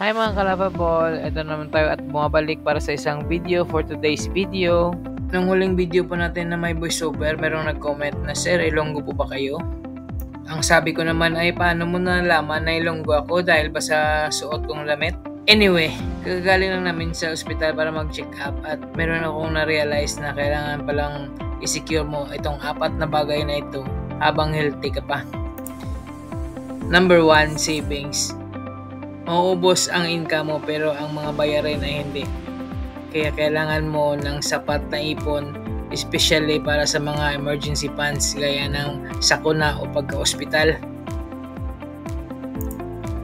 Hi mga kalababol, ito naman tayo at bumabalik para sa isang video for today's video. Nung huling video po natin na may voiceover, merong nag-comment na, Sir, Ilonggo po ba kayo? Ang sabi ko naman ay, paano mo nalaman na Ilonggo ako dahil ba sa suot kong damit? Anyway, kagagaling lang namin sa ospital para mag-check up at meron akong na-realize na kailangan palang i-secure mo itong 4 na bagay na ito habang healthy ka pa. Number 1, savings. Mauubos ang income mo pero ang mga bayarin ay hindi. Kaya kailangan mo ng sapat na ipon, especially para sa mga emergency funds gaya ng sakuna o pagka-ospital.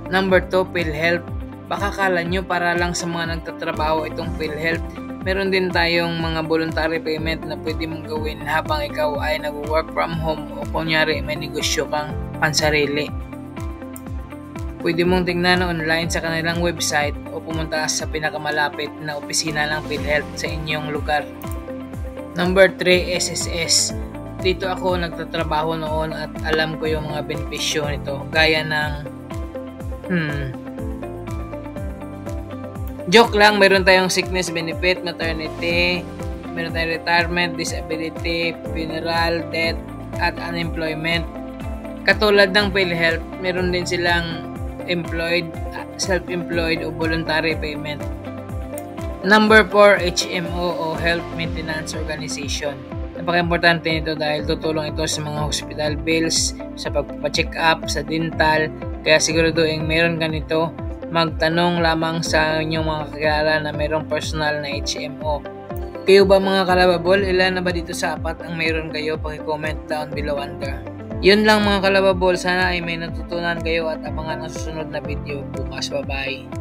Number 2, PhilHealth. Baka kala nyo para lang sa mga nagtatrabaho itong PhilHealth. Meron din tayong mga voluntary payment na pwede mong gawin habang ikaw ay nag-work from home o kunyari may negosyo kang pansarili. Pwede mong tingnan online sa kanilang website o pumunta sa pinakamalapit na opisina ng PhilHealth sa inyong lugar. Number 3, SSS. Dito ako nagtatrabaho noon at alam ko yung mga benepisyo nito. Gaya ng joke lang, meron tayong sickness benefit, maternity, meron tayong retirement, disability, funeral, death, at unemployment. Katulad ng PhilHealth, meron din silang employed, self-employed o voluntary payment. Number 4, HMO o Health Maintenance Organization. Napaka-importante nito dahil tutulong ito sa mga hospital bills, sa pagpapacheck up, sa dental. Kaya siguraduhin meron ganito, magtanong lamang sa inyong mga kakilala na mayroong personal na HMO. Kayo ba mga kalababol, ilan na ba dito sa 4 ang mayroon kayo? Paki-comment down below under. Yun lang mga kalababol, sana ay may natutunan kayo at abangan ang susunod na video bukas. Bye-bye!